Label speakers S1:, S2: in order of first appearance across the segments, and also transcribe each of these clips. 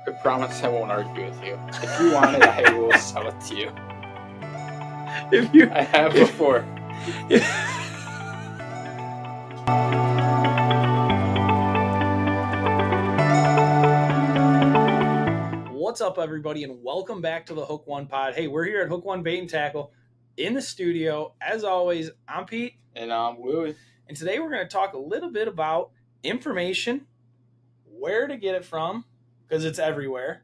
S1: I promise I won't argue with you. If you want it, I will sell it to you. I have before.
S2: What's up, everybody, and welcome back to the Hook One Pod. Hey, we're here at Hook One Bait and Tackle in the studio. As always, I'm Pete.
S1: And I'm Louie.
S2: And today we're going to talk a little bit about information, where to get it from, because it's everywhere,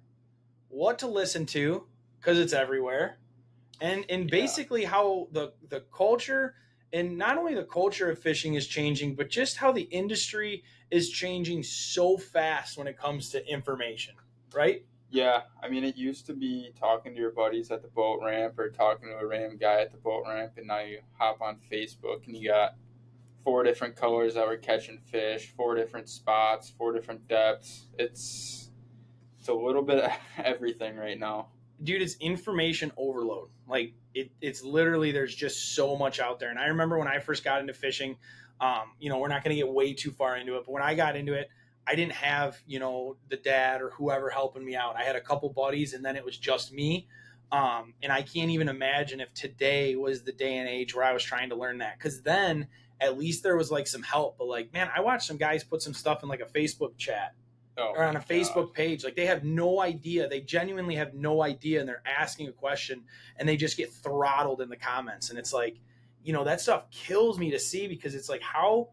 S2: what to listen to, because it's everywhere, and basically how the culture, and not only the culture of fishing is changing, but just how the industry is changing so fast when it comes to information, right?
S1: Yeah, I mean, it used to be talking to your buddies at the boat ramp or talking to a random guy at the boat ramp, and now you hop on Facebook and you got 4 different colors that were catching fish, 4 different spots, 4 different depths. It's a little bit of everything right now.
S2: Dude, it's information overload. Like, it's literally, there's just so much out there. And I remember when I first got into fishing, we're not going to get way too far into it, but when I got into it, I didn't have, the dad or whoever helping me out. I had a couple buddies, and then it was just me. And I can't even imagine if today was the day and age where I was trying to learn that. Because then at least there was like some help. But like, man, I watched some guys put some stuff in like a Facebook chat or on a Facebook page. Like, they have no idea. They genuinely have no idea. And they're asking a question and they just get throttled in the comments. And it's like, that stuff kills me to see, because it's like, how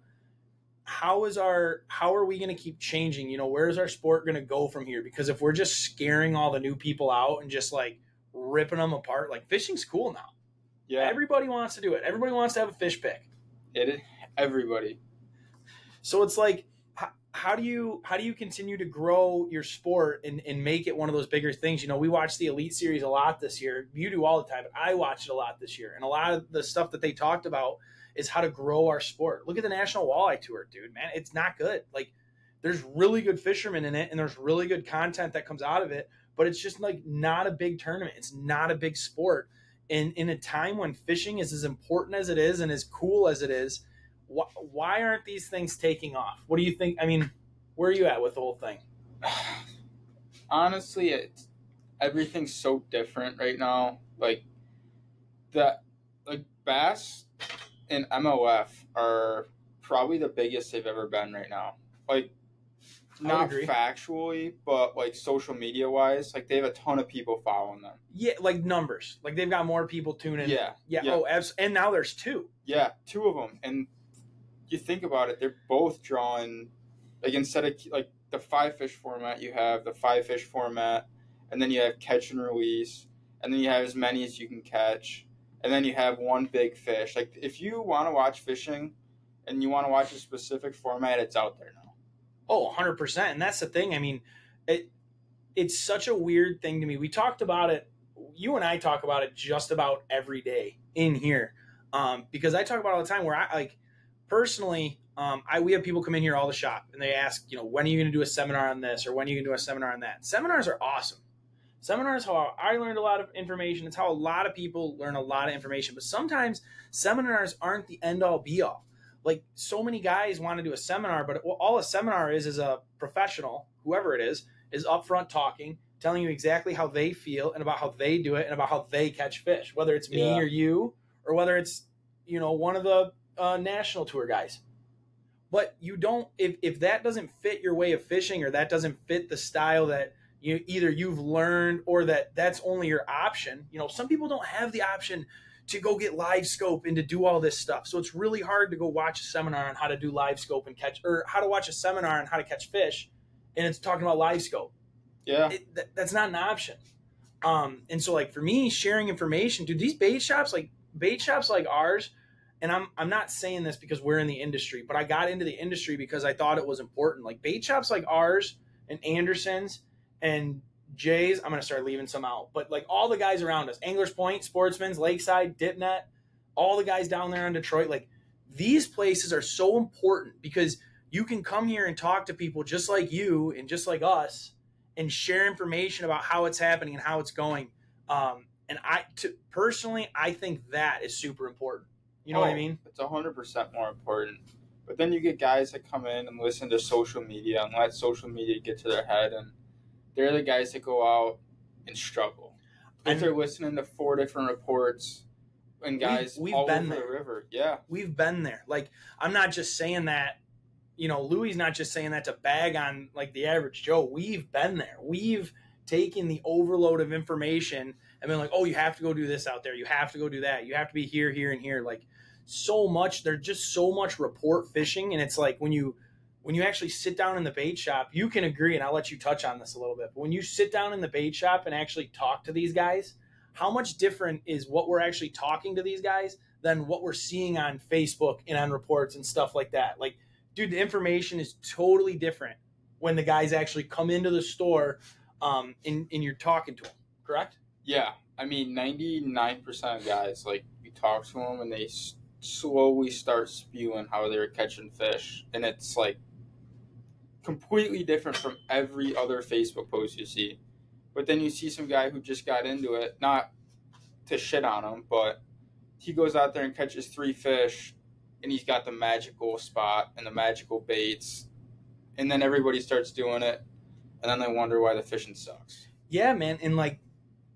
S2: are we going to keep changing? Where's our sport going to go from here? Because if we're just scaring all the new people out and just like ripping them apart, like, fishing's cool now.
S1: Yeah.
S2: Everybody wants to do it. Everybody wants to have a fish pick.
S1: Everybody.
S2: So it's like, how do you continue to grow your sport and make it one of those bigger things? We watched the Elite Series a lot this year. You do all the time, but I watched it a lot this year. And a lot of the stuff that they talked about is how to grow our sport. Look at the National Walleye Tour, dude, man. It's not good. Like, there's really good fishermen in it, and there's really good content that comes out of it, but it's just like not a big tournament. It's not a big sport. And in a time when fishing is as important as it is and as cool as it is, why aren't these things taking off? What do you think? I mean, where are you at with the whole thing?
S1: Honestly, everything's so different right now. Like, bass and MLF are probably the biggest they've ever been right now. Like, not factually, but like social media wise, like, they have a ton of people following them.
S2: Yeah, like numbers. Like, they've got more people tuning in. Yeah. Oh, and now there's 2.
S1: Yeah, 2 of them. And you think about it, they're both drawing, like, instead of like the 5-fish format, you have the 5-fish format, and then you have catch and release, and then you have as many as you can catch. And then you have one big fish. Like, if you want to watch fishing and you want to watch a specific format, it's out there now.
S2: Oh, 100%. And that's the thing. I mean, it's such a weird thing to me. We talked about it. You and I talk about it just about every day in here. Because I talk about it all the time where I, like, personally, we have people come in here all the shop and they ask, when are you going to do a seminar on this? Or when are you going to do a seminar on that? Seminars are awesome. Seminars, how I learned a lot of information. It's how a lot of people learn a lot of information. But sometimes seminars aren't the end-all, be-all. Like, so many guys want to do a seminar, but all a seminar is a professional, whoever it is up front talking, telling you exactly how they feel and about how they do it and about how they catch fish, whether it's me or you, or whether it's, one of the national tour guys. But you don't, if that doesn't fit your way of fishing, or that doesn't fit the style that you've learned, or that's only your option. Some people don't have the option to go get live scope and to do all this stuff. So it's really hard to go watch a seminar on how to do live scope and catch, or how to watch a seminar on how to catch fish, and it's talking about live scope.
S1: Yeah.
S2: That's not an option. And so, like, for me, sharing information, dude, these bait shops like ours, and I'm not saying this because we're in the industry, but I got into the industry because I thought it was important. Like, bait shops like ours and Anderson's and Jay's, I'm going to start leaving some out, but like all the guys around us, Anglers Point, Sportsman's, Lakeside, Dipnet, all the guys down there in Detroit, like, these places are so important because you can come here and talk to people just like you and just like us and share information about how it's happening and how it's going. And personally, I think that is super important. You know what I mean?
S1: It's 100% more important. But then you get guys that come in and listen to social media and let social media get to their head, and they're the guys that go out and struggle. But
S2: And
S1: they're listening to 4 different reports and guys
S2: we've
S1: all
S2: been
S1: over
S2: there.
S1: the river. Yeah.
S2: We've been there. Like, I'm not just saying that, Louie's not just saying that to bag on like the average Joe. We've been there. We've taken the overload of information and been like, oh, you have to go do this out there. You have to go do that. You have to be here, here, and here. Like, so much. There's just so much report fishing. And it's like when you actually sit down in the bait shop, you can agree, and I'll let you touch on this a little bit. But when you sit down in the bait shop and actually talk to these guys, how much different is what we're actually talking to these guys than what we're seeing on Facebook and on reports and stuff like that? Like, dude, the information is totally different when the guys actually come into the store and you're talking to them, correct?
S1: Yeah. I mean, 99% of guys, like, you talk to them and they slowly start spewing how they're catching fish. And it's, like, completely different from every other Facebook post you see. But then you see some guy who just got into it, not to shit on him, but he goes out there and catches 3 fish, and he's got the magical spot and the magical baits, and then everybody starts doing it, and then they wonder why the fishing sucks.
S2: Yeah, man. And like,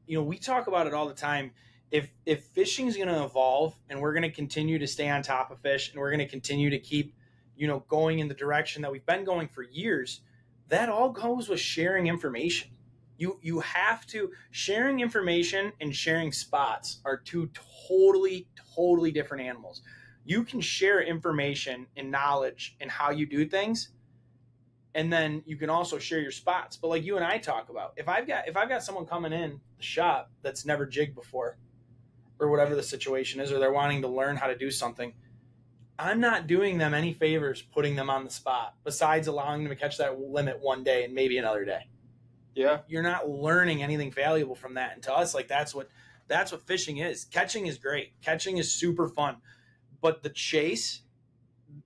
S2: we talk about it all the time. If fishing is going to evolve and we're going to continue to stay on top of fish and we're going to continue to keep, going in the direction that we've been going for years, that all goes with sharing information. You have to, sharing information and sharing spots are 2 totally different animals. You can share information and knowledge and how you do things, and then you can also share your spots. But like you and I talk about, if I've got someone coming in the shop that's never jigged before, or whatever the situation is, or they're wanting to learn how to do something, I'm not doing them any favors putting them on the spot, besides allowing them to catch that limit one day and maybe another day.
S1: Yeah.
S2: You're not learning anything valuable from that. And to us, like, that's what fishing is. Catching is great. Catching is super fun. But the chase,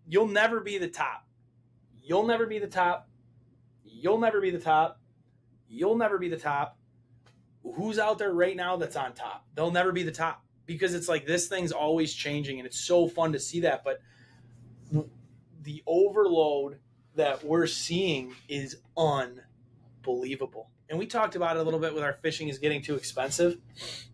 S2: you'll never be the top. You'll never be the top. You'll never be the top. You'll never be the top. Who's out there right now that's on top? They'll never be the top, because it's like this thing's always changing, and it's so fun to see that. But the overload that we're seeing is unbelievable. And we talked about it a little bit with our fishing is getting too expensive.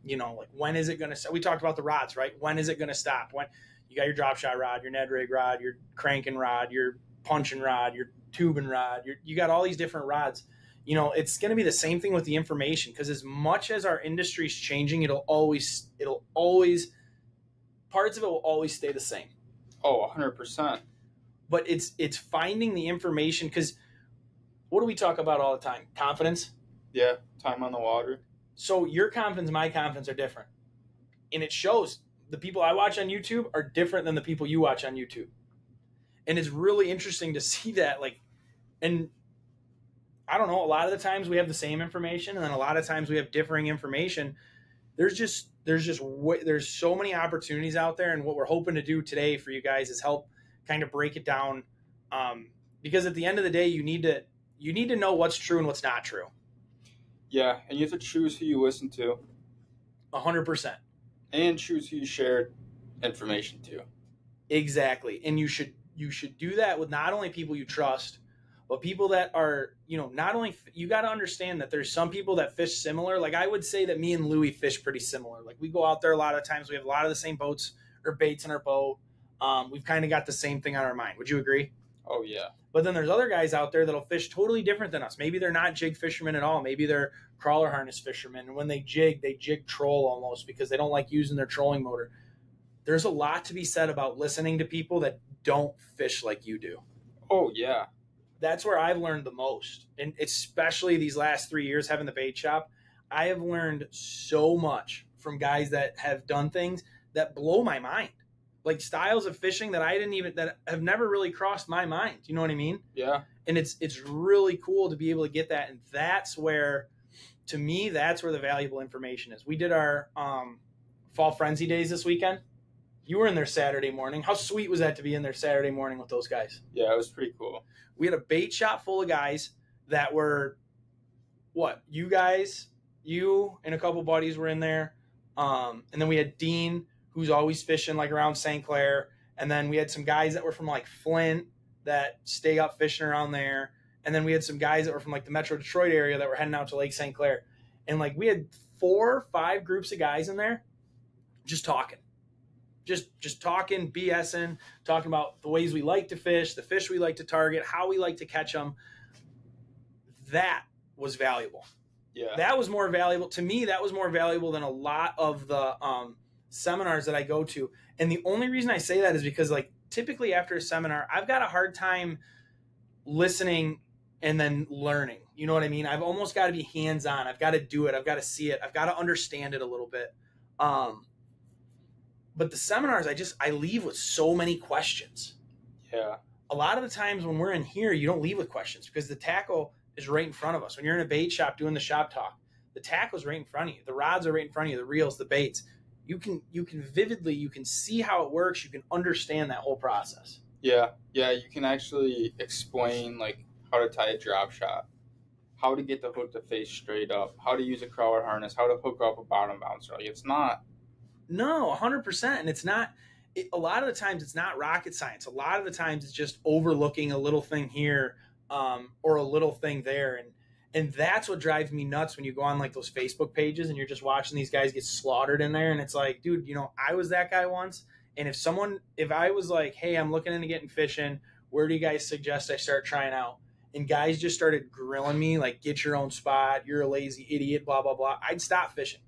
S2: Like, when is it going to stop? We talked about the rods, right? When is it going to stop? When you got your drop shot rod, your Ned rig rod, your cranking rod, your punching rod, your tubing rod, you got all these different rods. It's going to be the same thing with the information, because as much as our industry's changing, it'll always parts of it will always stay the same.
S1: Oh, 100%.
S2: But it's finding the information, because what do we talk about all the time? Confidence.
S1: Yeah, time on the water.
S2: So your confidence, my confidence are different, and it shows. The people I watch on YouTube are different than the people you watch on YouTube, and it's really interesting to see that. Like, and I don't know, a lot of the times we have the same information, and then a lot of times we have differing information. There's so many opportunities out there, and what we're hoping to do today for you guys is help kind of break it down, because at the end of the day, you need to know what's true and what's not true.
S1: Yeah, and you have to choose who you listen to.
S2: 100%.
S1: And choose who you share information to.
S2: Exactly. And you should do that with not only people you trust, but people that are, not only, you got to understand that there's some people that fish similar. Like, I would say that me and Louie fish pretty similar. Like, we go out there a lot of times. We have a lot of the same boats or baits in our boat. We've kind of got the same thing on our mind. Would you agree?
S1: Oh, yeah.
S2: But then there's other guys out there that'll fish totally different than us. Maybe they're not jig fishermen at all. Maybe they're crawler harness fishermen. And when they jig troll almost, because they don't like using their trolling motor. There's a lot to be said about listening to people that don't fish like you do.
S1: Oh, yeah.
S2: That's where I've learned the most. And especially these last 3 years having the bait shop, I have learned so much from guys that have done things that blow my mind. Like styles of fishing that have never really crossed my mind. You know what I mean?
S1: Yeah.
S2: And it's really cool to be able to get that. And that's where, to me, that's where the valuable information is. We did our Fall Frenzy days this weekend. You were in there Saturday morning. How sweet was that to be in there Saturday morning with those guys?
S1: Yeah, it was pretty cool.
S2: We had a bait shop full of guys that were, you guys, you and a couple buddies were in there. And then we had Dean, who's always fishing like around St. Clair. And then we had some guys that were from like Flint that stay up fishing around there. And then we had some guys that were from like the Metro Detroit area that were heading out to Lake St. Clair. And like we had 4 or 5 groups of guys in there just talking. Just talking, BSing, talking about the ways we like to fish, the fish we like to target, how we like to catch them. That was valuable.
S1: Yeah.
S2: That was more valuable. To me, that was more valuable than a lot of the seminars that I go to. And the only reason I say that is because like typically after a seminar, I've got a hard time listening and then learning. You know what I mean? I've almost got to be hands-on. I've got to do it. I've got to see it. I've got to understand it a little bit. But the seminars, I leave with so many questions.
S1: Yeah.
S2: A lot of the times when we're in here, you don't leave with questions because the tackle is right in front of us. When you're in a bait shop doing the shop talk, the tackle's right in front of you. The rods are right in front of you. The reels, the baits. You can vividly, you can see how it works. You can understand that whole process.
S1: Yeah. Yeah. You can actually explain like how to tie a drop shot, how to get the hook to face straight up, how to use a crawler harness, how to hook up a bottom bouncer. Like it's not.
S2: No, 100%. And it's not, a lot of the times it's not rocket science. A lot of the times it's just overlooking a little thing here or a little thing there. And that's what drives me nuts when you go on like those Facebook pages and you're just watching these guys get slaughtered in there. And it's like, dude, you know, I was that guy once. And if I was like, hey, I'm looking into getting fishing, where do you guys suggest I start trying out? And guys just started grilling me like, get your own spot. You're a lazy idiot, blah, blah, blah. I'd stop fishing.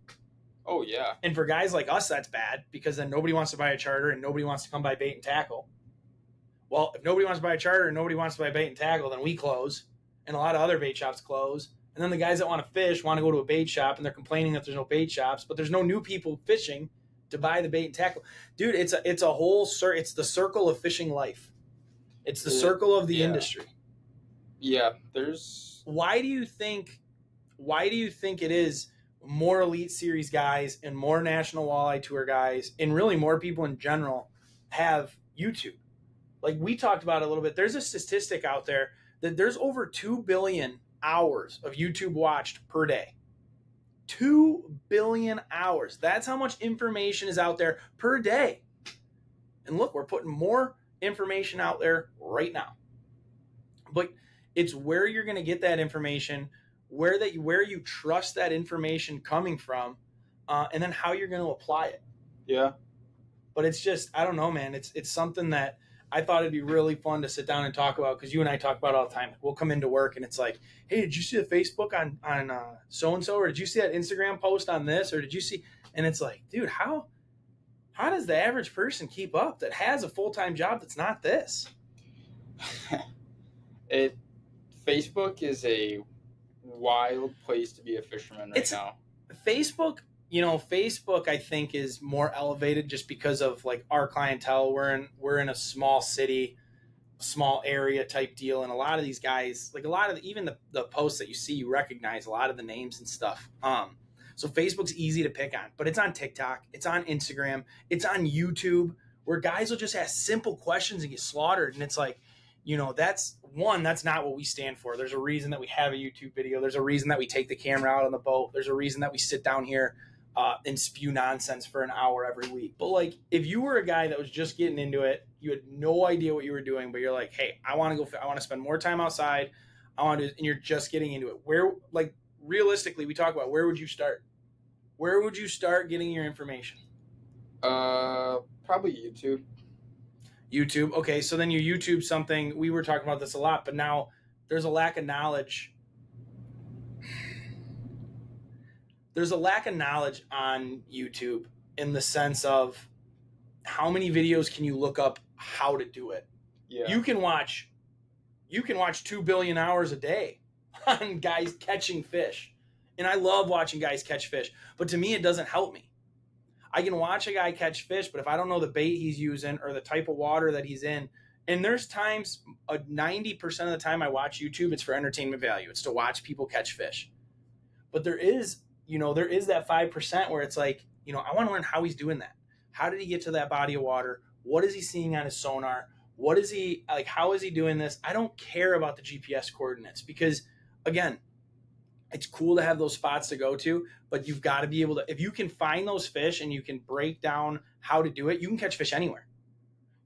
S1: Oh, yeah.
S2: And for guys like us, that's bad because then nobody wants to buy a charter and nobody wants to come buy bait and tackle. Well, if nobody wants to buy a charter and nobody wants to buy bait and tackle, then we close. And a lot of other bait shops close. And then the guys that want to fish want to go to a bait shop and they're complaining that there's no bait shops, but there's no new people fishing to buy the bait and tackle. Dude, it's a whole it's the circle of fishing life. It's the circle of the industry.
S1: Yeah,
S2: why do you think it is more Elite Series guys and more National Walleye Tour guys and really more people in general have YouTube? Like we talked about it a little bit. There's a statistic out there that there's over 2 billion hours of YouTube watched per day. 2 billion hours. That's how much information is out there per day. And look, we're putting more information out there right now. But it's where you're going to get that information, where you trust that information coming from, and then how you're going to apply it.
S1: Yeah.
S2: But it's just, I don't know, man. It's something that I thought it'd be really fun to sit down and talk about because you and I talk about it all the time. We'll come into work and it's like, hey, did you see the Facebook on so-and-so? Or did you see that Instagram post on this? Or did you see? And it's like, dude, how does the average person keep up that has a full-time job that's not this?
S1: Facebook is a wild place to be a fisherman now. Facebook, I think, is more elevated just because of like our clientele. We're in a small city, small area type deal, and a lot of these guys, like a lot of even the posts that you see, you recognize a lot of the names and stuff. So Facebook's easy to pick on, but it's on TikTok, it's on Instagram, it's on YouTube, where guys will just ask simple questions and get slaughtered, and it's like, that's not what we stand for. There's a reason that we have a YouTube video. There's a reason that we take the camera out on the boat. There's a reason that we sit down here and spew nonsense for an hour every week. But like, if you were a guy that was just getting into it, you had no idea what you were doing, but you're like, hey, I want to spend more time outside. And you're just getting into it. Where, like, realistically, we talk about where would you start? Where would you start getting your information? Probably YouTube.
S2: YouTube. Okay, so then you YouTube something. We were talking about this a lot, but now there's a lack of knowledge. There's a lack of knowledge on YouTube in the sense of how many videos can you look up how to do it?
S1: Yeah.
S2: You can watch 2 billion hours a day on guys catching fish. And I love watching guys catch fish, but to me it doesn't help me. I can watch a guy catch fish, but if I don't know the bait he's using or the type of water that he's in, and there's times, 90% of the time I watch YouTube, it's for entertainment value. It's to watch people catch fish. But there is that 5% where it's like, I want to learn how he's doing that. How did he get to that body of water? What is he seeing on his sonar? What is he, like, how is he doing this? I don't care about the GPS coordinates because, again, it's cool to have those spots to go to, but you've got to be able to, if you can find those fish and you can break down how to do it, you can catch fish anywhere.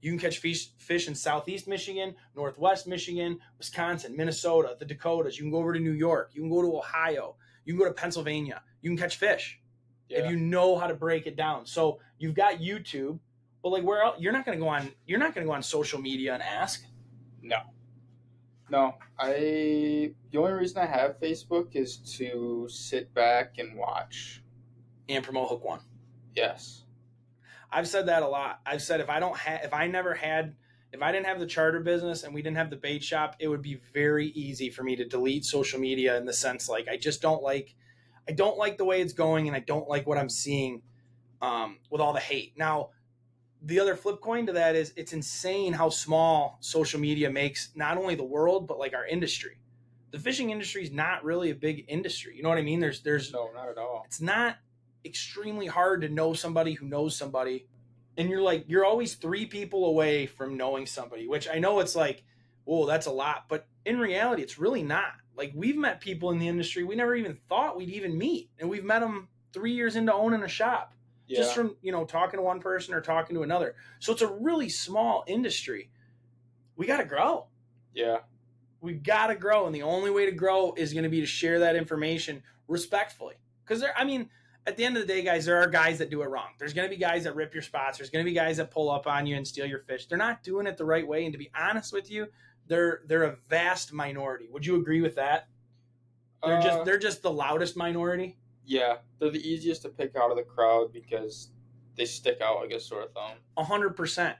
S2: You can catch fish in Southeast Michigan, Northwest Michigan, Wisconsin, Minnesota, the Dakotas. You can go over to New York. You can go to Ohio. You can go to Pennsylvania. You can catch fish if you know how to break it down. So you've got YouTube, but like where else? You're not going to go on social media and ask.
S1: No. The only reason I have Facebook is to sit back and watch
S2: and promote Hook One.
S1: Yes.
S2: I've said that a lot. I've said if I didn't have the charter business and we didn't have the bait shop, it would be very easy for me to delete social media in the sense like I don't like the way it's going, and I don't like what I'm seeing with all the hate. Now, the other flip coin to that is it's insane how small social media makes not only the world but like our industry. The fishing industry is not really a big industry. You know what I mean? There's
S1: no, not at all.
S2: It's not extremely hard to know somebody who knows somebody, and you're always 3 people away from knowing somebody, which I know it's like, whoa, that's a lot, but in reality it's really not. Like, we've met people in the industry we never even thought we'd even meet, and we've met them 3 years into owning a shop, just from talking to one person or talking to another. So it's a really small industry. We got to grow. We got to grow, and the only way to grow is going to be to share that information respectfully, because at the end of the day, guys, there are guys that do it wrong. There's going to be guys that rip your spots. There's going to be guys that pull up on you and steal your fish. They're not doing it the right way. And to be honest with you, they're a vast minority. Would you agree with that? They're just the loudest minority.
S1: Yeah, they're the easiest to pick out of the crowd because they stick out like a sore thumb.
S2: 100%.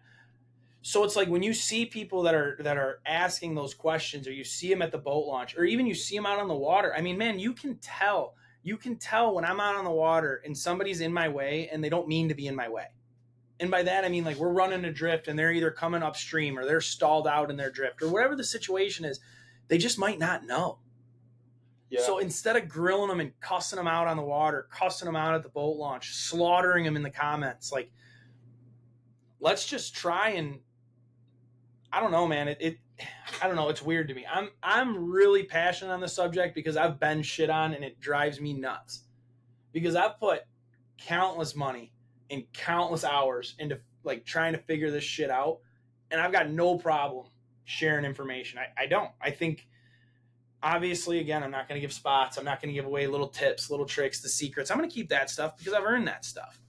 S2: So it's like when you see people that are asking those questions, or you see them at the boat launch, or even you see them out on the water. I mean, man, you can tell. You can tell when I'm out on the water and somebody's in my way and they don't mean to be in my way. And by that, I mean, like, we're running a drift and they're either coming upstream or they're stalled out in their drift or whatever the situation is. They just might not know. Yeah. So instead of grilling them and cussing them out on the water, cussing them out at the boat launch, slaughtering them in the comments, like, let's just try and, I don't know, man. I don't know. It's weird to me. I'm really passionate on the subject because I've been shit on, and it drives me nuts because I've put countless money and countless hours into like trying to figure this shit out, and I've got no problem sharing information. I don't. I think, obviously, again, I'm not going to give spots. I'm not going to give away little tips, little tricks, the secrets. I'm going to keep that stuff because I've earned that stuff.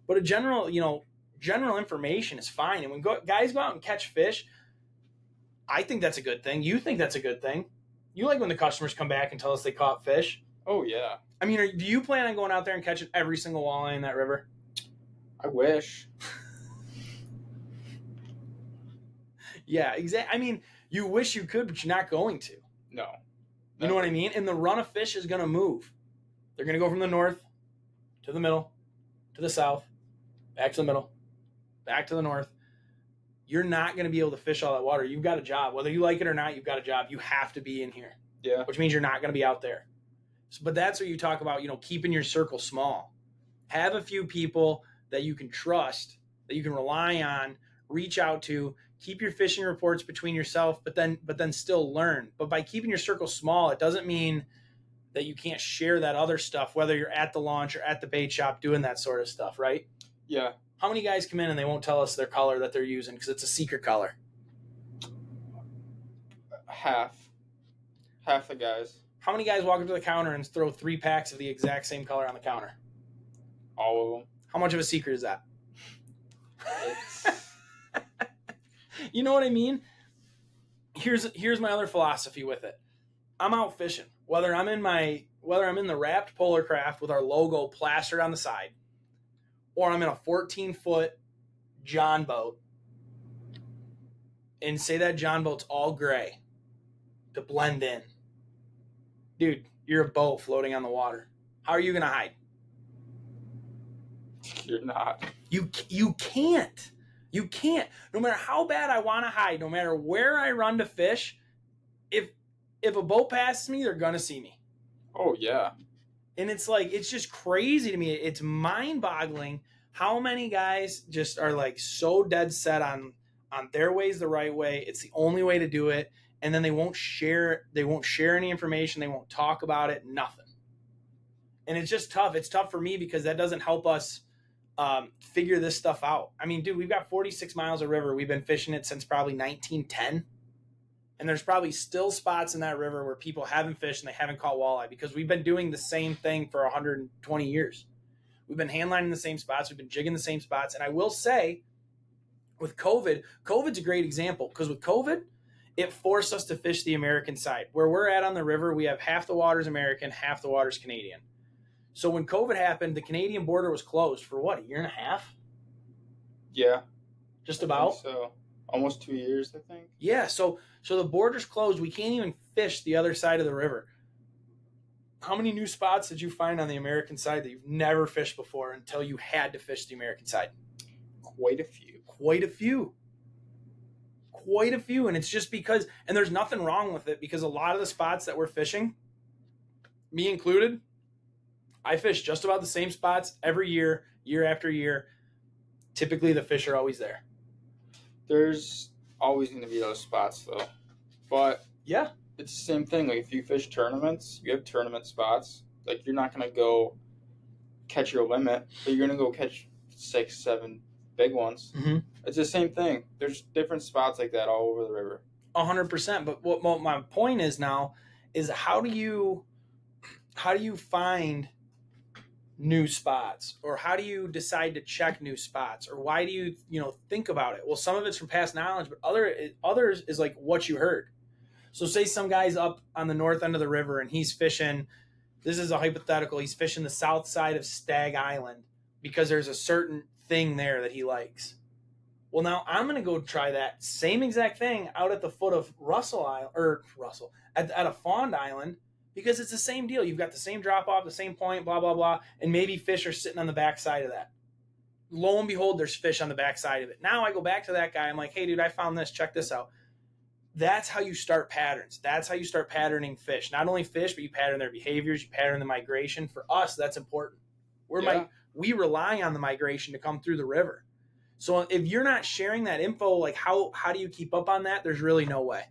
S2: But a general information is fine. And when guys go out and catch fish, I think that's a good thing. You think that's a good thing. You like when the customers come back and tell us they caught fish.
S1: Oh, yeah.
S2: I mean, do you plan on going out there and catching every single walleye in that river?
S1: I wish.
S2: Yeah, exactly. I mean, you wish you could, but you're not going to.
S1: No.
S2: You know what I mean? And the run of fish is going to move. They're going to go from the north to the middle, to the south, back to the middle, back to the north. You're not going to be able to fish all that water. You've got a job. Whether you like it or not, you've got a job. You have to be in here.
S1: Yeah.
S2: Which means you're not going to be out there. But that's where you talk about, keeping your circle small. Have a few people that you can trust, that you can rely on, reach out to, keep your fishing reports between yourself, but then still learn. But by keeping your circle small, it doesn't mean that you can't share that other stuff, whether you're at the launch or at the bait shop doing that sort of stuff, right?
S1: Yeah.
S2: How many guys come in and they won't tell us their color that they're using because it's a secret color?
S1: Half the guys.
S2: How many guys walk up to the counter and throw 3 packs of the exact same color on the counter?
S1: All of them.
S2: How much of a secret is that? You know what I mean? Here's my other philosophy with it. I'm out fishing. Whether I'm in the wrapped polar craft with our logo plastered on the side, or I'm in a 14-foot John boat, and say that John boat's all gray to blend in. Dude, you're a boat floating on the water. How are you going to hide?
S1: You're not.
S2: You can't. You can't. No matter how bad I want to hide, no matter where I run to fish, if a boat passes me, they're going to see me.
S1: Oh, yeah.
S2: And it's like, it's just crazy to me. It's mind-boggling how many guys just are like so dead set on their way's the right way. It's the only way to do it. And then they won't share any information. They won't talk about it, nothing. And it's just tough. It's tough for me because that doesn't help us figure this stuff out. I mean, dude, we've got 46 miles of river. We've been fishing it since probably 1910. And there's probably still spots in that river where people haven't fished and they haven't caught walleye because we've been doing the same thing for 120 years. We've been handlining the same spots. We've been jigging the same spots. And I will say, with COVID's a great example because with COVID, it forced us to fish the American side. Where we're at on the river, we have half the water's American, half the water's Canadian. So when COVID happened, the Canadian border was closed for what, a year and a half?
S1: Yeah.
S2: Just about?
S1: So almost 2 years, I think.
S2: Yeah, so the border's closed. We can't even fish the other side of the river. How many new spots did you find on the American side that you've never fished before until you had to fish the American side?
S1: Quite a few.
S2: Quite a few. Quite a few. And it's just because, and there's nothing wrong with it because a lot of the spots that we're fishing, me included, I fish just about the same spots every year, year after year. Typically, the fish are always there.
S1: There's always going to be those spots, though. But
S2: yeah,
S1: it's the same thing. Like, if you fish tournaments, you have tournament spots. Like, you're not going to go catch your limit, but you're going to go catch 6, 7 big ones.
S2: Mm-hmm.
S1: It's the same thing. There's different spots like that all over the river.
S2: 100%. But what my point is now is how do you find new spots, or how do you decide to check new spots, or why do you think about it? Well, some of it's from past knowledge, but others is like what you heard. So say some guy's up on the north end of the river and he's fishing, this is a hypothetical, he's fishing the south side of Stag Island because there's a certain thing there that he likes. Well, now I'm going to go try that same exact thing out at the foot of at a Fond Island, because it's the same deal. You've got the same drop off, the same point, blah, blah, blah, and maybe fish are sitting on the back side of that. Lo and behold, there's fish on the back side of it. Now I go back to that guy. I'm like, hey, dude, I found this. Check this out. That's how you start patterns. That's how you start patterning fish. Not only fish, but you pattern their behaviors. You pattern the migration. For us, that's important. We rely on the migration to come through the river. So if you're not sharing that info, like how do you keep up on that? There's really no way.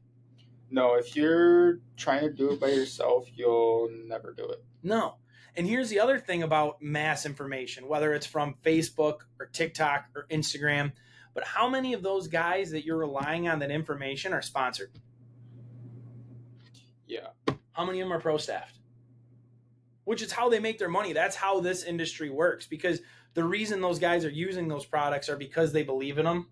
S1: No, if you're trying to do it by yourself, you'll never do it.
S2: No. And here's the other thing about mass information, whether it's from Facebook or TikTok or Instagram, but how many of those guys that you're relying on that information are sponsored?
S1: Yeah.
S2: How many of them are pro-staffed? Which is how they make their money. That's how this industry works, because the reason those guys are using those products are because they believe in them.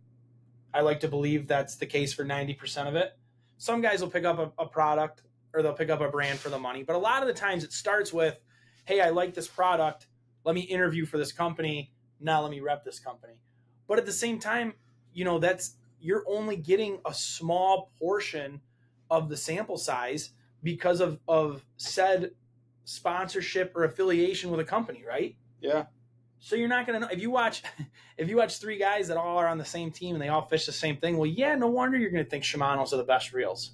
S2: I like to believe that's the case for 90% of it. Some guys will pick up a product or they'll pick up a brand for the money. But a lot of the times it starts with, hey, I like this product. Let me interview for this company. Now let me rep this company. But at the same time, you're only getting a small portion of the sample size because of said sponsorship or affiliation with a company, right?
S1: Yeah.
S2: So you're not going to know. If you watch 3 guys that all are on the same team and they all fish the same thing, well, yeah, no wonder you're going to think Shimano's are the best reels.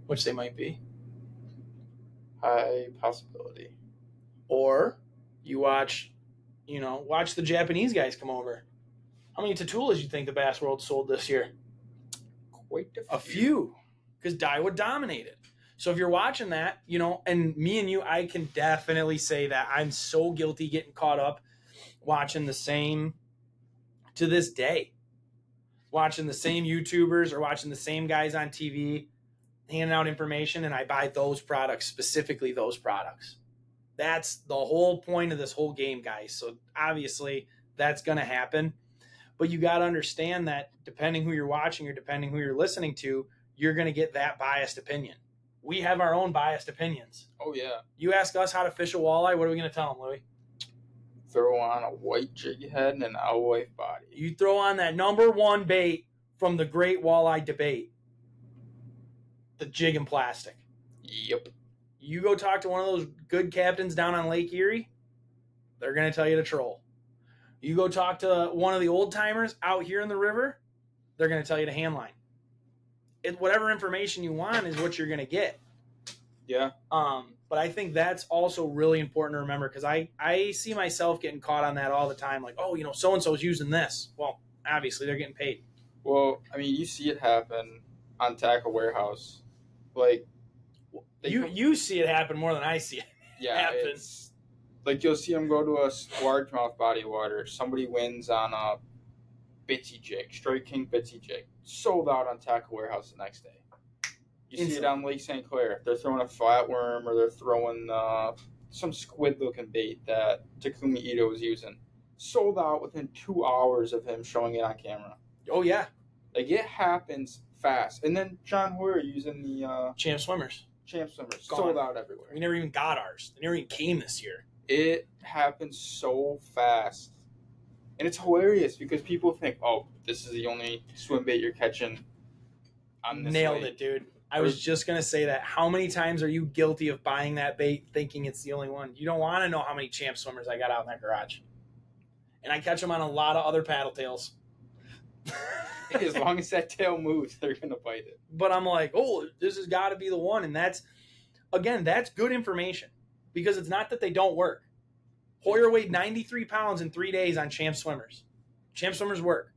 S2: Which they might be.
S1: High possibility.
S2: Or you watch the Japanese guys come over. How many Tatulas do you think the Bass World sold this year?
S1: Quite
S2: a few. Because Daiwa dominated. So if you're watching that, and me and you, I can definitely say that I'm so guilty getting caught up watching the same, to this day, watching the same YouTubers or watching the same guys on TV handing out information, and I buy those products, specifically those products. That's the whole point of this whole game, guys. So obviously that's going to happen. But you got to understand that depending who you're watching or depending who you're listening to, you're going to get that biased opinion. We have our own biased opinions.
S1: Oh, yeah.
S2: You ask us how to fish a walleye, what are we going to tell them, Louie?
S1: Throw on a white jig head and an owlwife body.
S2: You throw on that number one bait from the great walleye debate, the jig and plastic.
S1: Yep.
S2: You go talk to one of those good captains down on Lake Erie, they're going to tell you to troll. You go talk to one of the old timers out here in the river, they're going to tell you to handline. Whatever information you want is what you're going to get.
S1: Yeah.
S2: But I think that's also really important to remember, because I see myself getting caught on that all the time. Like, oh, so-and-so is using this. Well, obviously they're getting paid.
S1: Well, I mean, you see it happen on Tackle Warehouse. Like,
S2: you see it happen more than I see it happen.
S1: It's Like, you'll see them go to a largemouth body of water. Somebody wins on a bitsy jig, straight king bitsy jig. Sold out on Tackle Warehouse the next day. You see it on Lake St. Clair. They're throwing a flatworm, or they're throwing some squid-looking bait that Takumi Ito was using. Sold out within 2 hours of him showing it on camera.
S2: Oh, yeah.
S1: Like, it happens fast. And then John Hoyer using the
S2: Champ Swimmers.
S1: Sold out everywhere.
S2: We never even got ours. They never even came this year.
S1: It happens so fast. And it's hilarious because people think, oh, this is the only swim bait you're catching on this
S2: Nailed
S1: lake.
S2: it, dude. I was just going to say that. How many times are you guilty of buying that bait thinking it's the only one? You don't want to know how many Champ Swimmers I got out in that garage. And I catch them on a lot of other paddle tails.
S1: As long as that tail moves, they're going to bite it.
S2: But I'm like, oh, this has got to be the one. And that's good information. Because it's not that they don't work. Hoyer weighed 93 pounds in 3 days on Champ Swimmers. Champ Swimmers work.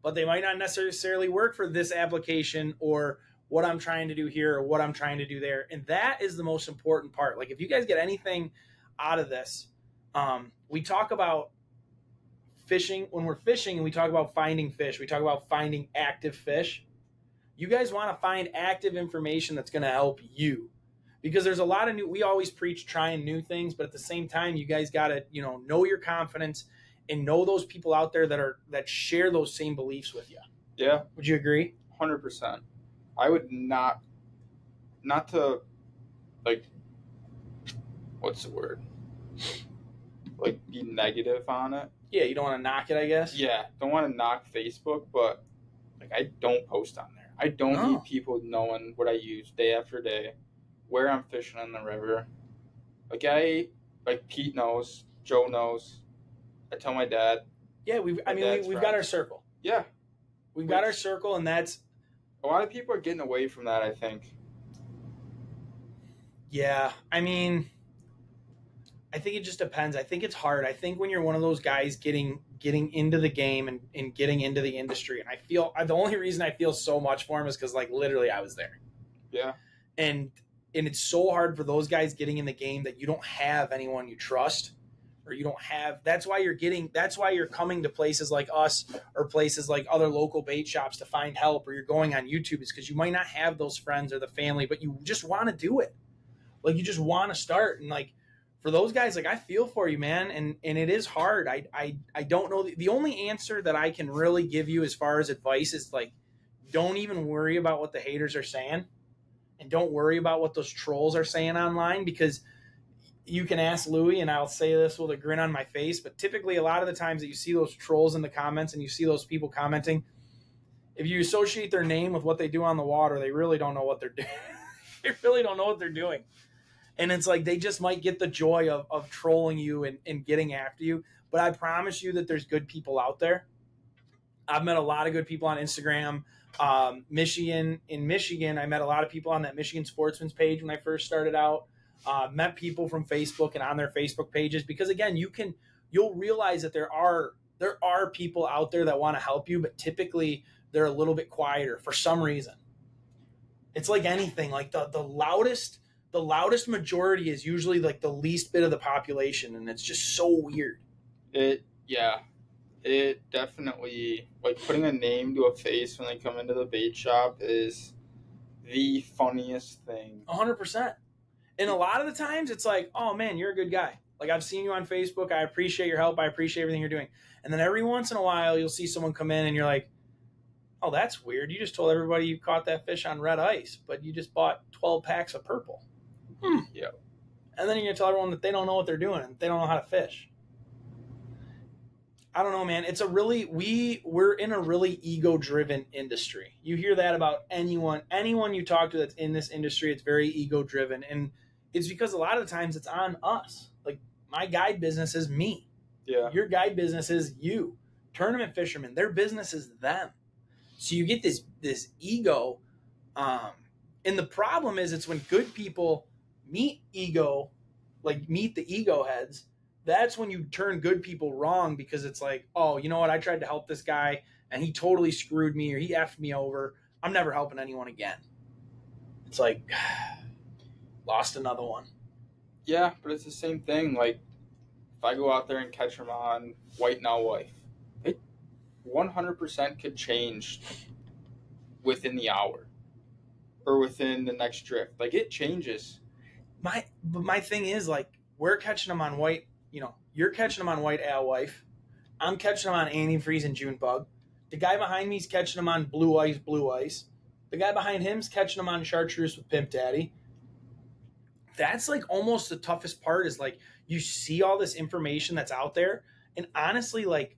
S2: But they might not necessarily work for this application or what I'm trying to do here or what I'm trying to do there. And that is the most important part. Like, if you guys get anything out of this, we talk about fishing. When we're fishing and we talk about finding fish, we talk about finding active fish. You guys want to find active information that's going to help you. Because there's a lot of we always preach trying new things, but at the same time, you guys got to, know your confidence and know those people out there that share those same beliefs with you.
S1: Yeah.
S2: Would you agree?
S1: 100%. I would not to, like, what's the word? Like, be negative on it.
S2: Yeah, you don't want to knock it, I guess.
S1: Yeah, don't want to knock Facebook, but, like, I don't post on there. I don't need people knowing what I use day after day, where I'm fishing in the river. Like Pete knows, Joe knows. I tell my dad.
S2: Yeah, we've got our circle.
S1: Yeah.
S2: We've got our circle, and that's...
S1: A lot of people are getting away from that, I think.
S2: Yeah, I mean, I think it just depends. I think it's hard. I think when you're one of those guys getting into the game and getting into the industry, and I feel... the only reason I feel so much for him is because, like, literally I was there.
S1: Yeah.
S2: And it's so hard for those guys getting in the game that you don't have anyone you trust, or you don't have. That's why you're coming to places like us or places like other local bait shops to find help, or you're going on YouTube, is because you might not have those friends or the family, but you just want to do it. Like, you just want to start. And like, for those guys, like, I feel for you, man. And it is hard. I don't know. The only answer that I can really give you as far as advice is, like, don't even worry about what the haters are saying. And don't worry about what those trolls are saying online, because you can ask Louie, and I'll say this with a grin on my face, but typically a lot of the times that you see those trolls in the comments and you see those people commenting, if you associate their name with what they do on the water, they really don't know what they're doing. They really don't know what they're doing. And it's like they just might get the joy of trolling you and getting after you. But I promise you that there's good people out there. I've met a lot of good people on Instagram. In Michigan, I met a lot of people on that Michigan Sportsman's page when I first started out. Met people from Facebook and on their Facebook pages, because again, you'll realize that there are people out there that want to help you, but typically they're a little bit quieter for some reason. It's like anything, like the loudest majority is usually like the least bit of the population, and it's just so weird.
S1: It definitely, like, putting a name to a face when they come into the bait shop is the funniest thing.
S2: 100%. And a lot of the times it's like, oh man, you're a good guy. Like, I've seen you on Facebook. I appreciate your help. I appreciate everything you're doing. And then every once in a while you'll see someone come in and you're like, oh, that's weird. You just told everybody you caught that fish on red ice, but you just bought 12 packs of purple.
S1: Yeah.
S2: And then you're going to tell everyone that they don't know what they're doing and they don't know how to fish. I don't know, man. It's we're in a really ego-driven industry. You hear that about anyone you talk to that's in this industry. It's very ego-driven, and it's because a lot of the times it's on us. Like, my guide business is me.
S1: Yeah.
S2: Your guide business is you. Tournament fishermen, their business is them. So you get this ego, and the problem is it's when good people meet the ego heads. That's when you turn good people wrong, because it's like, oh, you know what? I tried to help this guy and he totally screwed me, or he effed me over. I'm never helping anyone again. It's like, lost another one.
S1: Yeah, but it's the same thing. Like, if I go out there and catch them on white now wife, it 100% could change within the hour or within the next drift. Like, it changes.
S2: But my thing is, like, we're catching them on white. You're catching them on white alewife. I'm catching them on antifreeze and June bug. The guy behind me's catching them on blue ice. The guy behind him's catching them on chartreuse with Pimp Daddy. That's like almost the toughest part, is like you see all this information that's out there, and honestly, like,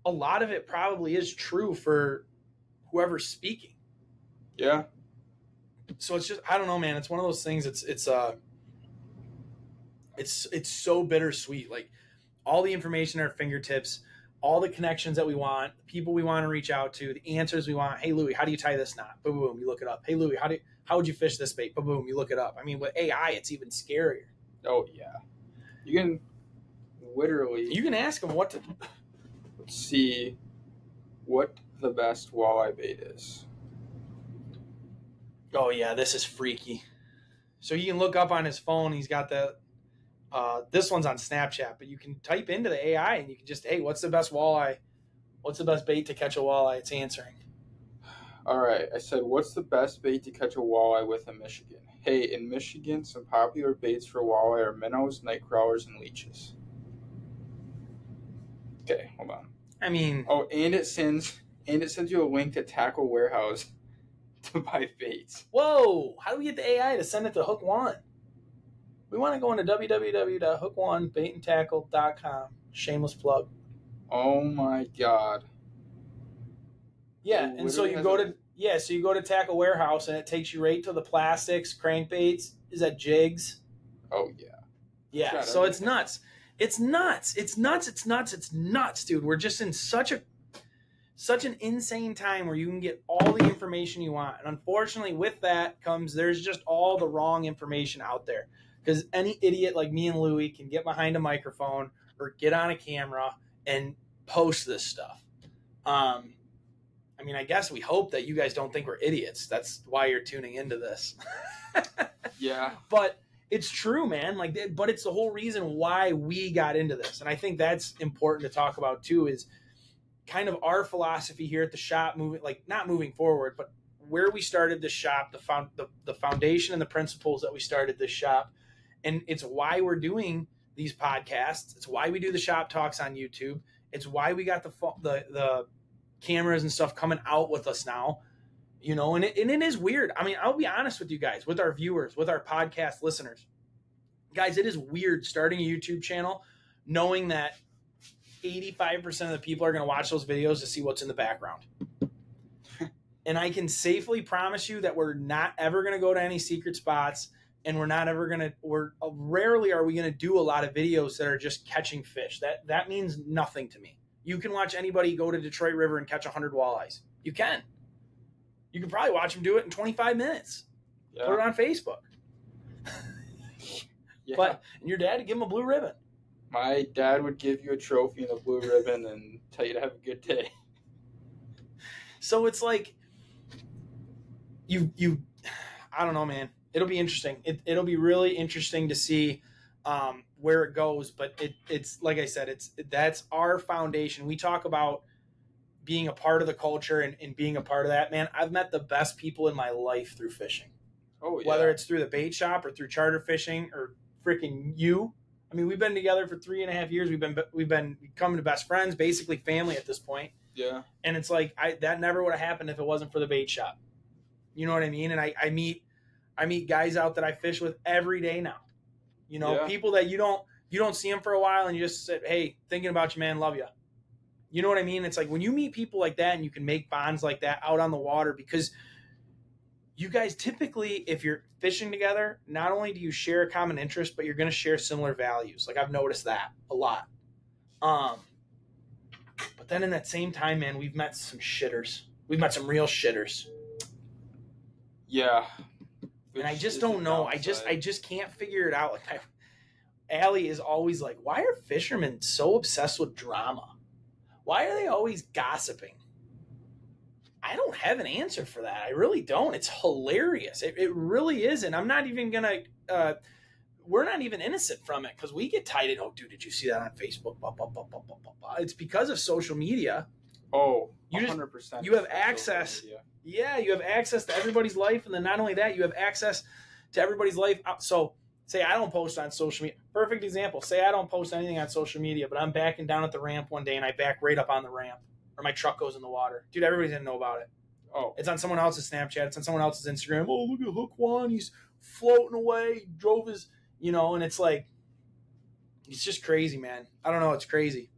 S2: a lot of it probably is true for whoever's speaking.
S1: Yeah.
S2: So it's just, I don't know, man. It's one of those things. It's so bittersweet. Like, all the information at our fingertips, all the connections that we want, the people we want to reach out to, the answers we want. Hey, Louie, how do you tie this knot? Boom, boom, you look it up. Hey, Louie, how would you fish this bait? Boom, boom, you look it up. I mean, with AI, it's even scarier.
S1: Oh, yeah. You can literally...
S2: You can ask them what to...
S1: see what the best walleye bait is.
S2: Oh, yeah, this is freaky. So you can look up on his phone. He's got the... this one's on Snapchat, but you can type into the AI and you can just, hey, what's the best walleye? What's the best bait to catch a walleye? It's answering.
S1: All right. I said, what's the best bait to catch a walleye with in Michigan? Hey, in Michigan, some popular baits for walleye are minnows, night crawlers, and leeches. Okay, hold on.
S2: I mean...
S1: Oh, and it sends you a link to Tackle Warehouse to buy baits.
S2: Whoa! How do we get the AI to send it to Hook One? We want to go into www.hookonebaitandtackle.com. Shameless plug.
S1: Oh my God.
S2: Yeah, and so you go to Tackle Warehouse and it takes you right to the plastics, crankbaits. Is that jigs?
S1: Oh yeah.
S2: Yeah, so it's nuts. It's nuts, dude. We're just in such an insane time where you can get all the information you want. And unfortunately, with that comes, there's just all the wrong information out there. Because any idiot like me and Louie can get behind a microphone or get on a camera and post this stuff. I mean, I guess we hope that you guys don't think we're idiots. That's why you're tuning into this.
S1: Yeah.
S2: But it's true, man. But it's the whole reason why we got into this. And I think that's important to talk about too, is kind of our philosophy here at the shop, not moving forward, but where we started the shop, the foundation and the principles that we started this shop. And it's why we're doing these podcasts. It's why we do the shop talks on YouTube. It's why we got the cameras and stuff coming out with us now, and it is weird. I mean, I'll be honest with you guys, with our viewers, with our podcast listeners. Guys, it is weird starting a YouTube channel knowing that 85% of the people are going to watch those videos to see what's in the background. And I can safely promise you that we're not ever going to go to any secret spots. And rarely are we going to do a lot of videos that are just catching fish. That means nothing to me. You can watch anybody go to Detroit River and catch 100 walleyes. You can. You can probably watch them do it in 25 minutes. Yeah. Put it on Facebook. Yeah. And your dad would give him a blue ribbon.
S1: My dad would give you a trophy and a blue ribbon and tell you to have a good day.
S2: So it's like, I don't know, man. It'll be interesting. It'll be really interesting to see where it goes. But it's like I said, that's our foundation. We talk about being a part of the culture and being a part of that. Man, I've met the best people in my life through fishing.
S1: Oh yeah.
S2: Whether it's through the bait shop or through charter fishing or freaking you. I mean, we've been together for 3.5 years. We've been becoming best friends, basically family at this point.
S1: Yeah.
S2: And it's like that never would have happened if it wasn't for the bait shop. You know what I mean? And I meet guys out that I fish with every day now. People that you don't see them for a while and you just say, hey, thinking about you, man, love you. You know what I mean? It's like when you meet people like that and you can make bonds like that out on the water, because you guys typically, if you're fishing together, not only do you share a common interest, but you're going to share similar values. Like I've noticed that a lot. But then in that same time, man, we've met some shitters. We've met some real shitters.
S1: Yeah.
S2: And I just don't know. I just can't figure it out. Like Allie is always like, why are fishermen so obsessed with drama? Why are they always gossiping? I don't have an answer for that. I really don't. It's hilarious. It really is. And I'm not even going to we're not even innocent from it because we get tied in. Oh, dude, did you see that on Facebook? Blah, blah, blah, blah, blah, blah, blah. It's because of social media.
S1: Oh,
S2: You
S1: 100%.
S2: you have access. Yeah, you have access to everybody's life, and then not only that, you have access to everybody's life. So, say I don't post on social media. Perfect example. Say I don't post anything on social media, but I'm backing down at the ramp one day, and I back right up on the ramp, or my truck goes in the water. Dude, everybody's gonna know about it.
S1: Oh,
S2: it's on someone else's Snapchat. It's on someone else's Instagram. Oh, look at Hook One. He's floating away. He drove his, and it's like, it's just crazy, man. I don't know. It's crazy.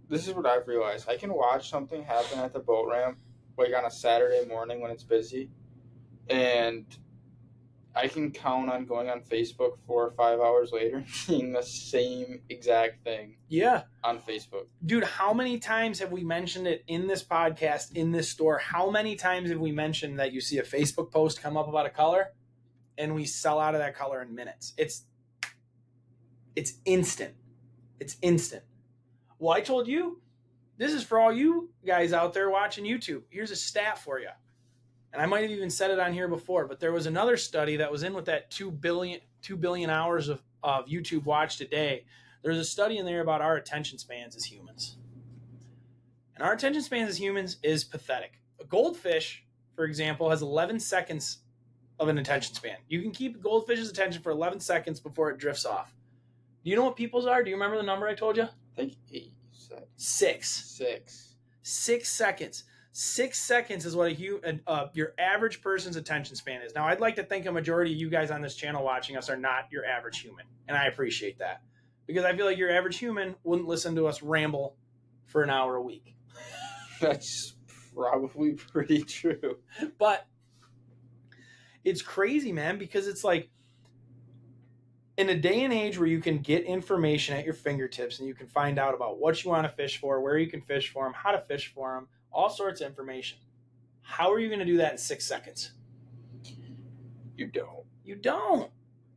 S1: This is what I've realized. I can watch something happen at the boat ramp, like on a Saturday morning when it's busy, and I can count on going on Facebook 4 or 5 hours later and seeing the same exact thing.
S2: Yeah.
S1: On Facebook.
S2: Dude, how many times have we mentioned it in this podcast, in this store? How many times have we mentioned that you see a Facebook post come up about a color and we sell out of that color in minutes? It's instant. It's instant. Well, I told you, this is for all you guys out there watching YouTube. Here's a stat for you. And I might have even said it on here before, but there was another study that was in with that 2 billion hours of YouTube watched a day. There's a study in there about our attention spans as humans. And our attention spans as humans is pathetic. A goldfish, for example, has 11 seconds of an attention span. You can keep a goldfish's attention for 11 seconds before it drifts off. Do you know what people's are? Do you remember the number I told you?
S1: I think 8 seconds.
S2: 6. 6 seconds. 6 seconds is what your average person's attention span is. Now, I'd like to think a majority of you guys on this channel watching us are not your average human, and I appreciate that because I feel like your average human wouldn't listen to us ramble for an hour a week.
S1: That's probably pretty true.
S2: But it's crazy, man, because it's like in a day and age where you can get information at your fingertips and you can find out about what you want to fish for, where you can fish for them, how to fish for them, all sorts of information. How are you going to do that in 6 seconds? You don't.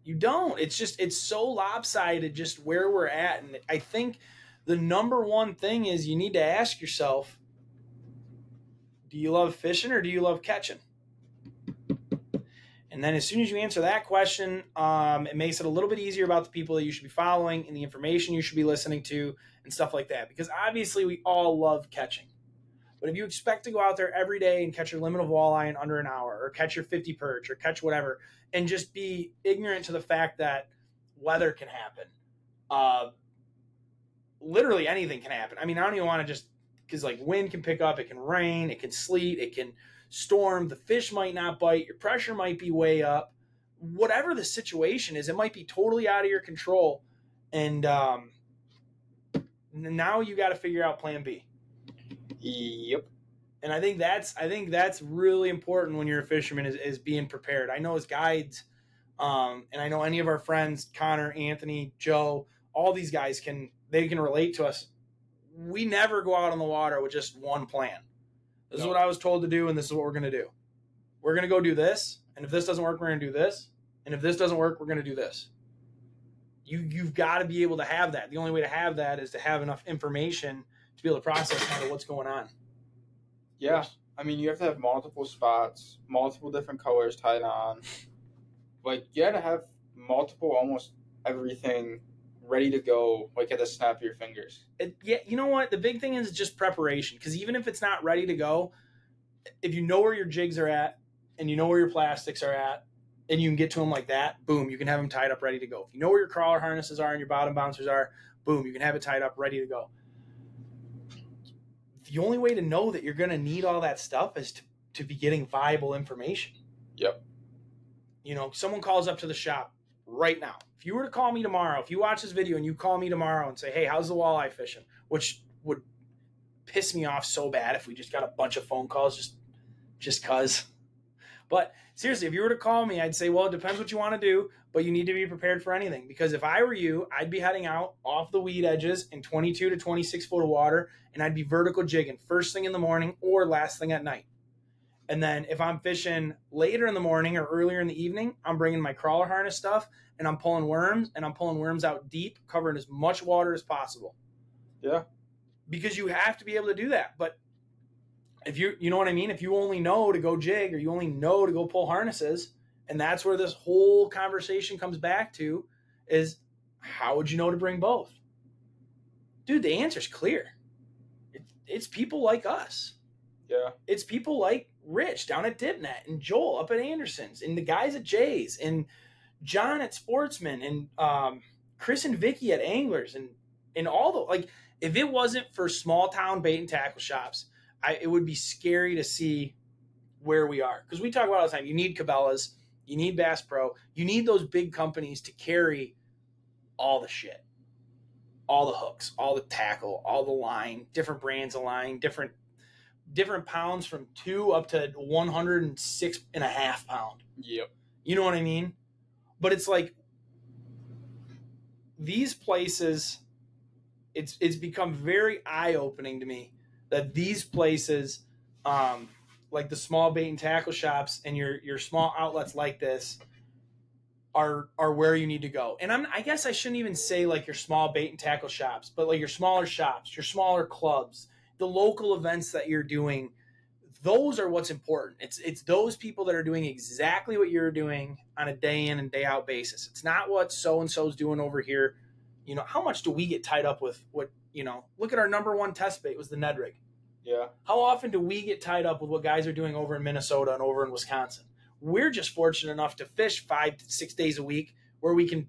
S2: It's so lopsided just where we're at. And I think the number one thing is you need to ask yourself, do you love fishing or do you love catching? And then as soon as you answer that question, it makes it a little bit easier about the people that you should be following and the information you should be listening to and stuff like that. Because obviously we all love catching. But if you expect to go out there every day and catch your limit of walleye in under an hour or catch your 50 perch or catch whatever and just be ignorant to the fact that weather can happen, literally anything can happen. I mean, I don't even want to just – because like wind can pick up, it can rain, it can sleet, it can – storm, the fish might not bite, your pressure might be way up. Whatever the situation is, it might be totally out of your control. And now you got to figure out plan B.
S1: Yep.
S2: And I think that's really important when you're a fisherman is being prepared. I know as guides, and I know any of our friends, Connor, Anthony, Joe, all these guys can relate to us. We never go out on the water with just one plan. This is what I was told to do, and this is what we're going to do. We're going to go do this, and if this doesn't work, we're going to do this. And if this doesn't work, we're going to do this. You've got to be able to have that. The only way to have that is to have enough information to be able to process kind of what's going on.
S1: Yeah. I mean, you have to have multiple spots, multiple different colors tied on. Like, you got to have multiple, almost everything ready to go, like at the snap of your fingers.
S2: Yeah, you know what? The big thing is just preparation. Because even if it's not ready to go, if you know where your jigs are at and you know where your plastics are at and you can get to them like that, boom, you can have them tied up ready to go. If you know where your crawler harnesses are and your bottom bouncers are, boom, you can have it tied up ready to go. The only way to know that you're going to need all that stuff is to be getting viable information.
S1: Yep.
S2: You know, someone calls up to the shop right now. If you were to call me tomorrow, if you watch this video and you call me tomorrow and say, hey, how's the walleye fishing? Which would piss me off so bad if we just got a bunch of phone calls just cause. But seriously, if you were to call me, I'd say, well, it depends what you want to do, but you need to be prepared for anything. Because if I were you, I'd be heading out off the weed edges in 22 to 26 foot of water, and I'd be vertical jigging first thing in the morning or last thing at night. And then if I'm fishing later in the morning or earlier in the evening, I'm bringing my crawler harness stuff and I'm pulling worms, and I'm pulling worms out deep, covering as much water as possible.
S1: Yeah.
S2: Because you have to be able to do that. But if you know what I mean? If you only know to go jig or you only know to go pull harnesses, And that's where this whole conversation comes back to is how would you know to bring both? Dude, the answer's clear. It's people like us.
S1: Yeah.
S2: It's people like Rich down at Dipnet and Joel up at Anderson's and the guys at Jay's and John at Sportsman and Chris and Vicky at Anglers and all the, like, if it wasn't for small town bait and tackle shops, it would be scary to see where we are. Because we talk about all the time, you need Cabela's, you need Bass Pro, you need those big companies to carry all the shit, all the hooks, all the tackle, all the line, different brands of line, different pounds from 2 up to 106.5 pound.
S1: Yep.
S2: You know what I mean? But it's like these places, it's become very eye-opening to me that these places, like the small bait and tackle shops and your small outlets like this are where you need to go. And I guess I shouldn't even say like your small bait and tackle shops, but like your smaller shops, your smaller clubs, the local events that you're doing, those are what's important. It's those people that are doing exactly what you're doing on a day in and day out basis. It's not what so-and-so's doing over here. You know, how much do we get tied up with what, you know, look at our number one test bait was the Ned rig.
S1: Yeah.
S2: How often do we get tied up with what guys are doing over in Minnesota and over in Wisconsin? We're just fortunate enough to fish 5 to 6 days a week where we can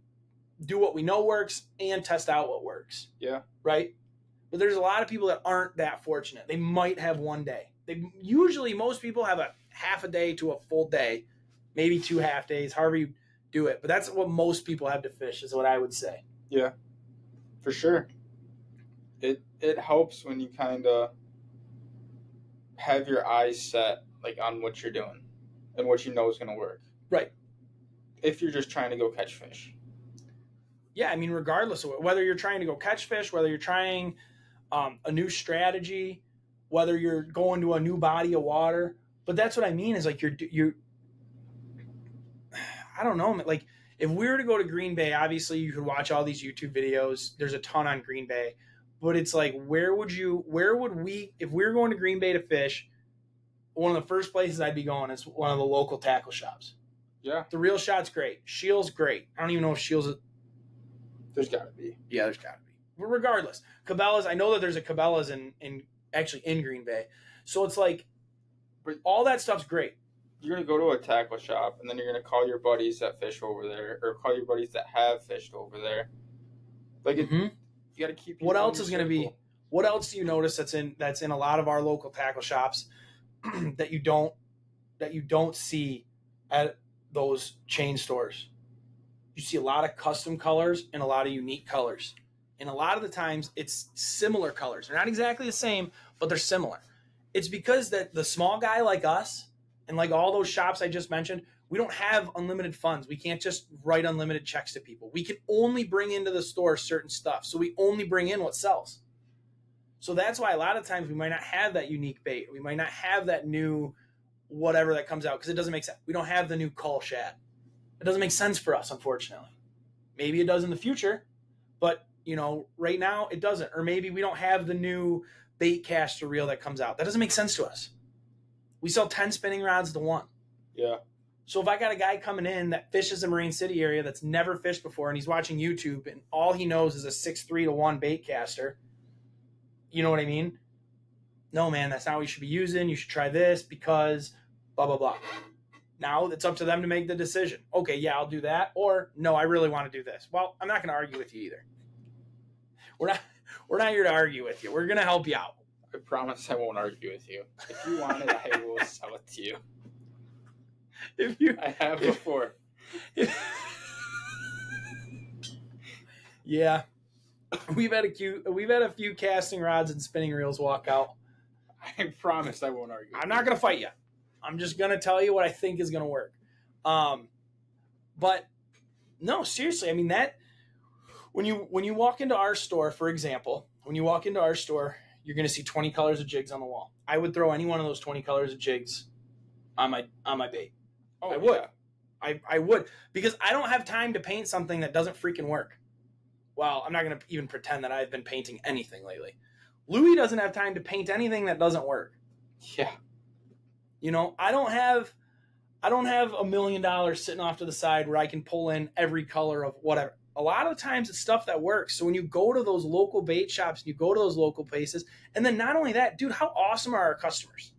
S2: do what we know works and test out what works.
S1: Yeah.
S2: Right? But there's a lot of people that aren't that fortunate. They might have one day. Most people have a half a day to a full day, maybe 2 half days, however you do it. But that's what most people have to fish, is what I would say.
S1: Yeah, for sure. It helps when you kind of have your eyes set like on what you're doing and what you know is going to work.
S2: Right.
S1: If you're just trying to go catch fish.
S2: Yeah, I mean, regardless of whether you're trying to go catch fish, whether you're trying a new strategy, whether you're going to a new body of water. But that's what I mean is like you're I don't know, like if we were to go to Green Bay, obviously you could watch all these YouTube videos. There's a ton on Green Bay. But it's like, if we were going to Green Bay to fish, one of the first places I'd be going is one of the local tackle shops.
S1: Yeah.
S2: The Real Shot's great. Shield's great. I don't even know if Shield's...
S1: There's got to be.
S2: Yeah, there's got to be. But regardless, Cabela's, I know that there's a Cabela's in Green Bay. So it's like,
S1: but
S2: all that stuff's great.
S1: You're going to go to a tackle shop, and then you're going to call your buddies that fish over there, or call your buddies that have fished over there. Like, you got to keep...
S2: What else is going to be... What else do you notice that's in a lot of our local tackle shops that you don't see at those chain stores? You see a lot of custom colors and a lot of unique colors. And a lot of the times it's similar colors. They're not exactly the same, but they're similar. It's because that the small guy like us and like all those shops I just mentioned, we don't have unlimited funds. We can't just write unlimited checks to people. We can only bring into the store certain stuff. So we only bring in what sells. So that's why a lot of times we might not have that unique bait. We might not have that new whatever that comes out because it doesn't make sense. We don't have the new call shad. It doesn't make sense for us, unfortunately. Maybe it does in the future, but right now it doesn't. Or maybe we don't have the new bait caster reel that comes out. That doesn't make sense to us. We sell 10 spinning rods to 1.
S1: Yeah.
S2: So if I got a guy coming in that fishes the Marine City area that's never fished before and he's watching YouTube and all he knows is a 6.3 to 1 bait caster, you know what I mean? No, man, that's not what you should be using. You should try this because blah, blah, blah. Now it's up to them to make the decision. Okay, yeah, I'll do that. Or no, I really want to do this. Well, I'm not going to argue with you either. We're not here to argue with you. We're going to help you out.
S1: I promise I won't argue with you. If you want it, I will sell it to you. I have before.
S2: Yeah. We've had a few casting rods and spinning reels walk out.
S1: I promise I won't argue.
S2: I'm not going to fight you. I'm just going to tell you what I think is going to work. But no, seriously, I mean that when you walk into our store, for example, you're going to see 20 colors of jigs on the wall. I would throw any one of those 20 colors of jigs on my bait.
S1: Oh,
S2: I would.
S1: Yeah.
S2: I would, because I don't have time to paint something that doesn't freaking work. Well, I'm not going to even pretend that I've been painting anything lately. Louie doesn't have time to paint anything that doesn't work.
S1: Yeah.
S2: I don't have I don't have $1 million sitting off to the side where I can pull in every color of whatever. A lot of the times it's stuff that works. So when you go to those local bait shops and you go to those local places, and then not only that, dude, how awesome are our customers?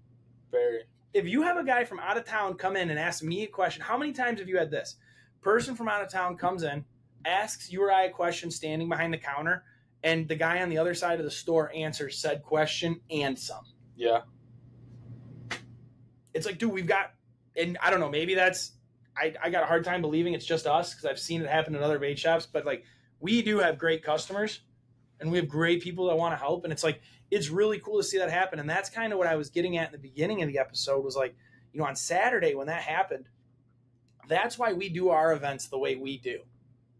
S1: Very.
S2: If you have a guy from out of town come in and ask me a question, how many times have you had this? Person from out of town comes in, asks you or I a question standing behind the counter, and the guy on the other side of the store answers said question and some.
S1: Yeah.
S2: It's like, dude, we've got, and I don't know, maybe that's, I got a hard time believing it's just us because I've seen it happen in other bait shops, but like we do have great customers and we have great people that want to help. And it's like, it's really cool to see that happen. And that's kind of what I was getting at in the beginning of the episode was like, you know, on Saturday when that happened, that's why we do our events the way we do.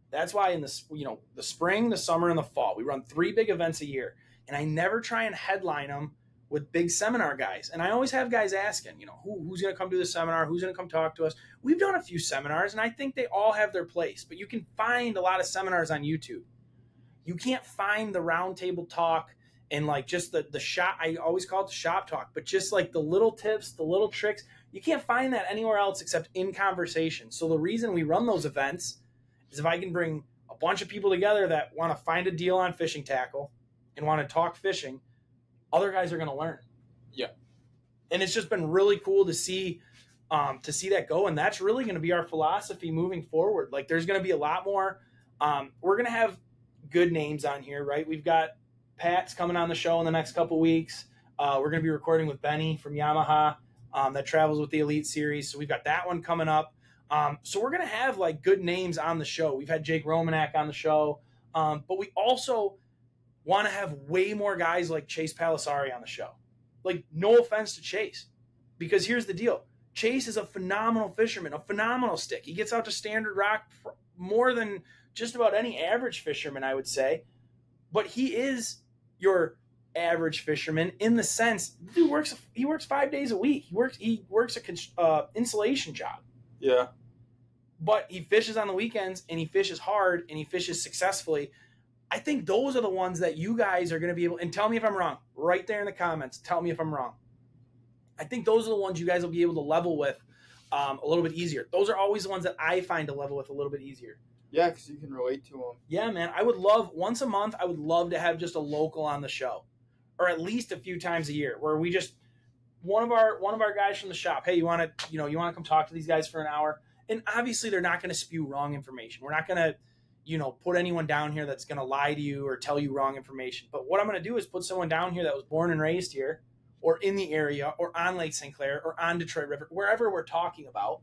S2: That's why in the, you know, the spring, the summer, and the fall, we run 3 big events a year. And I never try and headline them with big seminar guys. And I always have guys asking, you know, who's going to come do the seminar? Who's going to come talk to us? We've done a few seminars, and I think they all have their place. But you can find a lot of seminars on YouTube. You can't find the roundtable talk and like just the shop. I always call it the shop talk, but just like the little tips, the little tricks. You can't find that anywhere else except in conversation. So the reason we run those events is if I can bring a bunch of people together that want to find a deal on fishing tackle and want to talk fishing, other guys are going to learn.
S1: Yeah.
S2: And it's just been really cool to see that go. And that's really going to be our philosophy moving forward. Like there's going to be a lot more. We're going to have good names on here, right? We've got Pat's coming on the show in the next couple weeks. We're going to be recording with Benny from Yamaha that travels with the Elite Series. So we've got that one coming up. So we're going to have like good names on the show. We've had Jake Romanak on the show. But we also want to have way more guys like Chase Palisari on the show. Like, no offense to Chase, because here's the deal. Chase is a phenomenal fisherman, a phenomenal stick. He gets out to Standard Rock more than just about any average fisherman, I would say. But he is your average fisherman in the sense, dude he works 5 days a week. He works a insulation job.
S1: Yeah.
S2: But he fishes on the weekends, and he fishes hard, and he fishes successfully. I think those are the ones that you guys are going to be able, and tell me if I'm wrong, right there in the comments, tell me if I'm wrong. I think those are the ones you guys will be able to level with a little bit easier. Those are always the ones that I find to level with a little bit easier.
S1: Yeah, because you can relate to them.
S2: Yeah, man. I would love, once a month, I would love to have just a local on the show. Or at least a few times a year where we just, one of our guys from the shop, hey, you want to come talk to these guys for an hour? And obviously they're not going to spew wrong information. We're not going to, put anyone down here that's going to lie to you or tell you wrong information. But what I'm going to do is put someone down here that was born and raised here or in the area or on Lake St. Clair or on Detroit River, wherever we're talking about,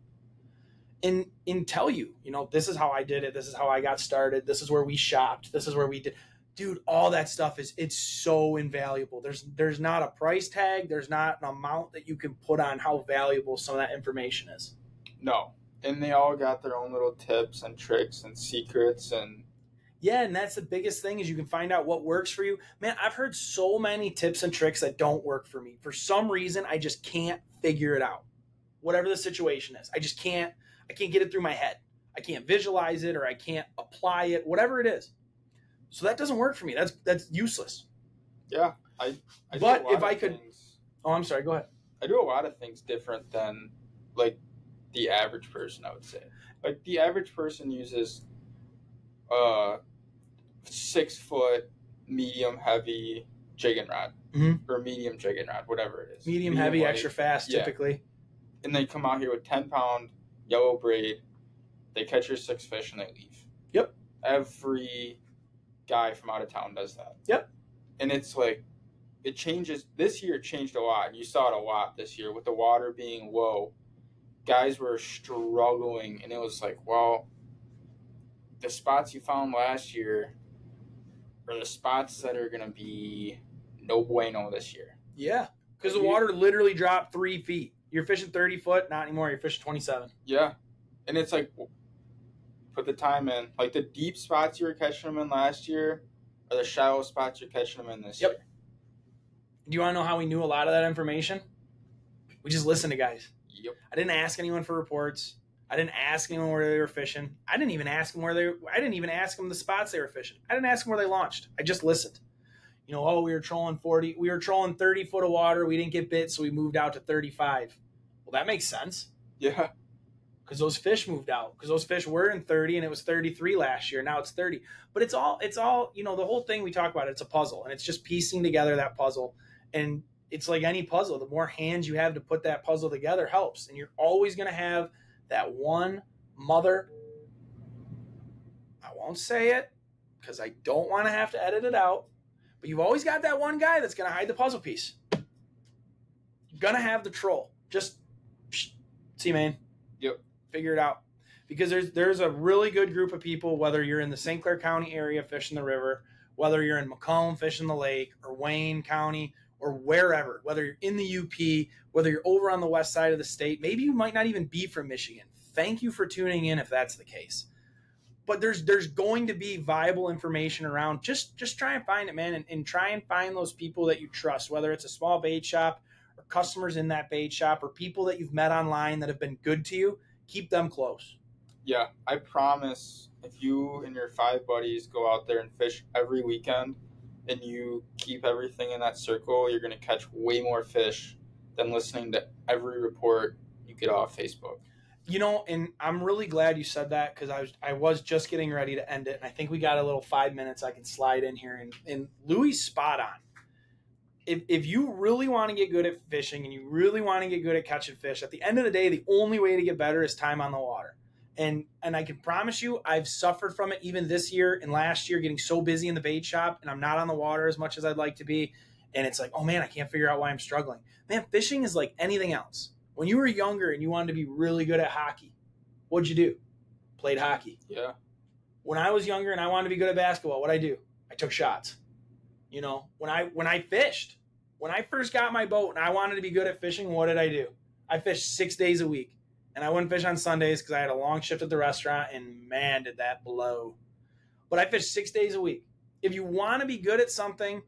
S2: and tell you, this is how I did it. This is how I got started. This is where we shopped. This is where we did. Dude, all that stuff it's so invaluable. There's not a price tag. There's not an amount that you can put on how valuable some of that information is.
S1: No. And they all got their own little tips and tricks and secrets and
S2: yeah, and that's the biggest thing is you can find out what works for you. Man, I've heard so many tips and tricks that don't work for me. For some reason, I just can't figure it out. Whatever the situation is. I can't get it through my head. I can't visualize it or I can't apply it, whatever it is. So that doesn't work for me. That's useless.
S1: Yeah. I
S2: but if I could things. Oh, I'm sorry, go ahead.
S1: I do a lot of things different than like the average person, I would say. Like the average person uses 6 foot medium heavy jigging rod or medium jigging rod, whatever it is.
S2: Medium heavy, light, extra fast, typically.
S1: And they come out here with 10-pound yellow braid. They catch your 6 fish and they leave.
S2: Yep.
S1: Every guy from out of town does that.
S2: Yep.
S1: And it's like it changes. This year it changed a lot. You saw it a lot this year with the water being low. Guys were struggling, and it was like, well, the spots you found last year are the spots that are going to be no bueno this year.
S2: Yeah, because the water literally dropped 3 feet. You're fishing 30 foot, not anymore. You're fishing 27.
S1: Yeah, and it's like, put the time in. Like the deep spots you were catching them in last year are the shallow spots you're catching them in this year.
S2: Do you want to know how we knew a lot of that information? We just listened to guys.
S1: Yep.
S2: I didn't ask anyone for reports. I didn't ask anyone where they were fishing. I didn't even ask them the spots they were fishing. I didn't ask them where they launched. I just listened. We were trolling 30 foot of water. We didn't get bit, so we moved out to 35. Well, that makes sense.
S1: Yeah.
S2: because those fish moved out, because those fish were in 30 and it was 33 last year. Now it's 30. But it's all, the whole thing we talk about, it's a puzzle, and it's just piecing together that puzzle. And it's like any puzzle, the more hands you have to put that puzzle together helps. And you're always going to have that one mother. I won't say it because I don't want to have to edit it out. But you've always got that one guy that's going to hide the puzzle piece. You're going to have the troll. Just, see, man.
S1: Yep.
S2: Figure it out. Because there's a really good group of people, whether you're in the St. Clair County area fishing the river, whether you're in Macomb fishing the lake, or Wayne County, or wherever, whether you're in the UP, whether you're over on the west side of the state. Maybe you might not even be from Michigan. Thank you for tuning in if that's the case. But there's going to be viable information around. Just try and find it, man, and try and find those people that you trust, whether it's a small bait shop or customers in that bait shop or people that you've met online that have been good to you. Keep them close.
S1: Yeah, I promise if you and your 5 buddies go out there and fish every weekend and you keep everything in that circle, you're going to catch way more fish than listening to every report you get off Facebook.
S2: And I'm really glad you said that, because I was just getting ready to end it, and I think we got a little 5 minutes I can slide in here. And Louie's spot on. If you really want to get good at fishing and you really want to get good at catching fish, at the end of the day, the only way to get better is time on the water. And I can promise you, I've suffered from it even this year and last year, getting so busy in the bait shop, and I'm not on the water as much as I'd like to be. And it's like, oh man, I can't figure out why I'm struggling. Man, fishing is like anything else. When you were younger and you wanted to be really good at hockey, what'd you do? Played hockey.
S1: Yeah.
S2: When I was younger and I wanted to be good at basketball, what'd I do? I took shots. When I fished, when I first got my boat and I wanted to be good at fishing, what did I do? I fished 6 days a week. And I wouldn't fish on Sundays because I had a long shift at the restaurant, and man, did that blow. But I fished 6 days a week. If you want to be good at something,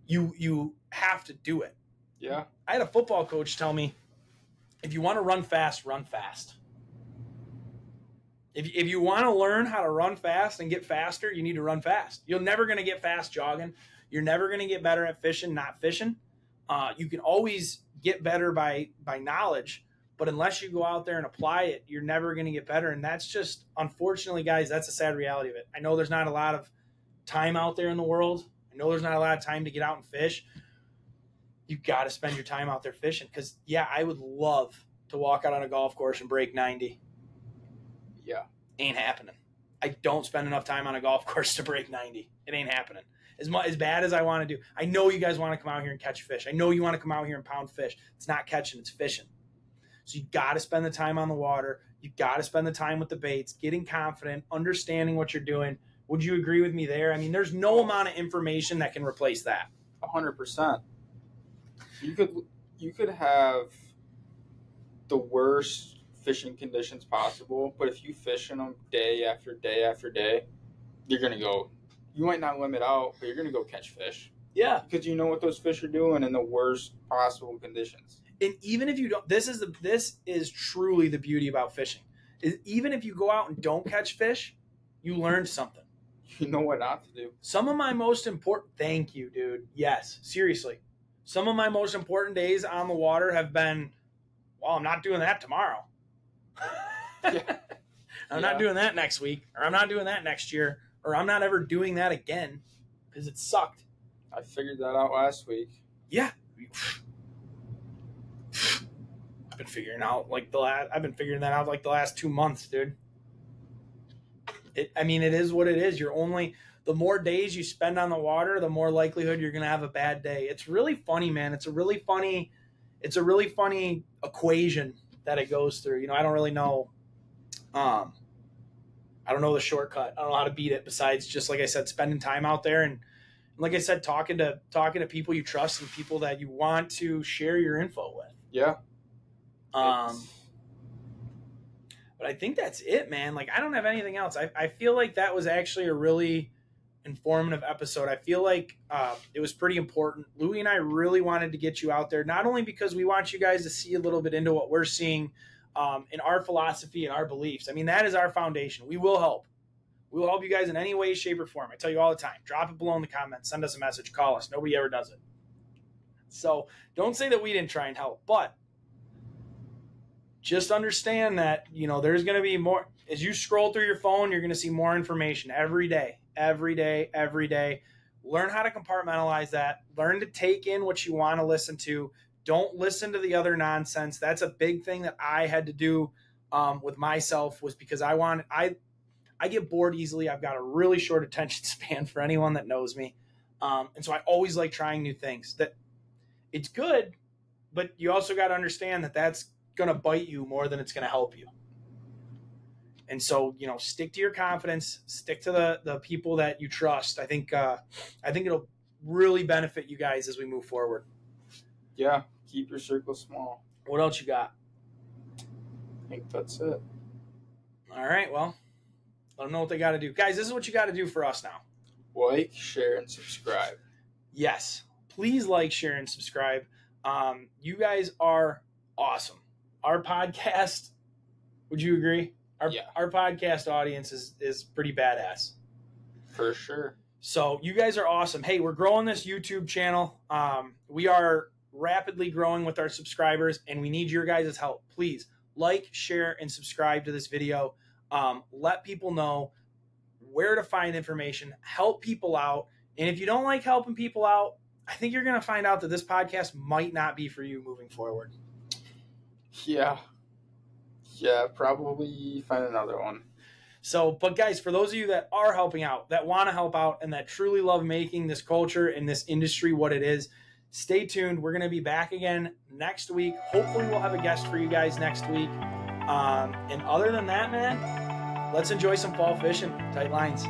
S2: you have to do it.
S1: Yeah.
S2: I had a football coach tell me, if you want to run fast, run fast. If you want to learn how to run fast and get faster, you need to run fast. You're never going to get fast jogging. You're never going to get better at fishing, not fishing. You can always get better by knowledge. But unless you go out there and apply it, you're never going to get better. And that's just, unfortunately, guys, that's a sad reality of it. I know there's not a lot of time out there in the world. I know there's not a lot of time to get out and fish. You've got to spend your time out there fishing. Because, yeah, I would love to walk out on a golf course and break 90.
S1: Yeah.
S2: Ain't happening. I don't spend enough time on a golf course to break 90. It ain't happening. As bad as I want to do. I know you guys want to come out here and catch fish. I know you want to come out here and pound fish. It's not catching, it's fishing. So you got to spend the time on the water. You got to spend the time with the baits, getting confident, understanding what you're doing. Would you agree with me there? I mean, there's no amount of information that can replace that.
S1: 100%. You could have the worst fishing conditions possible, but if you fish in them day after day after day, you're going to go. You might not limit out, but you're going to go catch fish.
S2: Yeah.
S1: Because you know what those fish are doing in the worst possible conditions.
S2: And even if you don't, this is truly the beauty about fishing. Even if you go out and don't catch fish, you learned something.
S1: You know what not to do.
S2: Some of my most important, thank you, dude. Yes, seriously. Some of my most important days on the water have been, well, I'm not doing that tomorrow.
S1: Yeah.
S2: I'm not doing that next week, or I'm not doing that next year, or I'm not ever doing that again because it sucked.
S1: I figured that out last week.
S2: Yeah. I've been figuring that out like the last 2 months, dude. It is what it is. The more days you spend on the water, the more likelihood you're going to have a bad day. It's really funny, man. It's a really funny equation that it goes through. I don't really know. I don't know the shortcut. I don't know how to beat it besides just, like I said, spending time out there. And like I said, talking to people you trust and people that you want to share your info with.
S1: Yeah.
S2: But I think that's it, man. Like, I don't have anything else. I feel like that was actually a really informative episode. I feel like it was pretty important. Louie and I really wanted to get you out there, not only because we want you guys to see a little bit into what we're seeing in our philosophy and our beliefs. I mean, that is our foundation. We will help. We will help you guys in any way, shape, or form. I tell you all the time. Drop it below in the comments. Send us a message. Call us. Nobody ever does it. So don't say that we didn't try and help. But just understand that, you know, there's going to be more. As you scroll through your phone, you're going to see more information every day, every day, every day. Learn how to compartmentalize that. Learn to take in what you want to listen to. Don't listen to the other nonsense. That's a big thing that I had to do with myself, was because I get bored easily. I've got a really short attention span for anyone that knows me. And so I always like trying new things. That it's good, but you also got to understand that that's going to bite you more than it's going to help you. And so, you know, stick to your confidence, stick to the people that you trust. I think it'll really benefit you guys as we move forward.
S1: Yeah, keep your circle small.
S2: What else you got?
S1: I think that's it.
S2: All right, well, let them know what they got to do. Guys, this is what you got to do for us now.
S1: Like, share, and subscribe.
S2: Yes, please like, share, and subscribe. You guys are awesome. Our podcast, would you agree? Our podcast audience is pretty badass.
S1: For sure.
S2: So you guys are awesome. Hey, we're growing this YouTube channel. We are rapidly growing with our subscribers, and we need your guys' help. Please like, share, and subscribe to this video. Let people know where to find information, help people out. And if you don't like helping people out, I think you're going to find out that this podcast might not be for you moving forward.
S1: Yeah, probably find another one.
S2: So, but guys, for those of you that are helping out, that want to help out, and that truly love making this culture and this industry what it is, stay tuned. We're going to be back again next week. Hopefully we'll have a guest for you guys next week. And other than that, man, let's enjoy some fall fishing. Tight lines.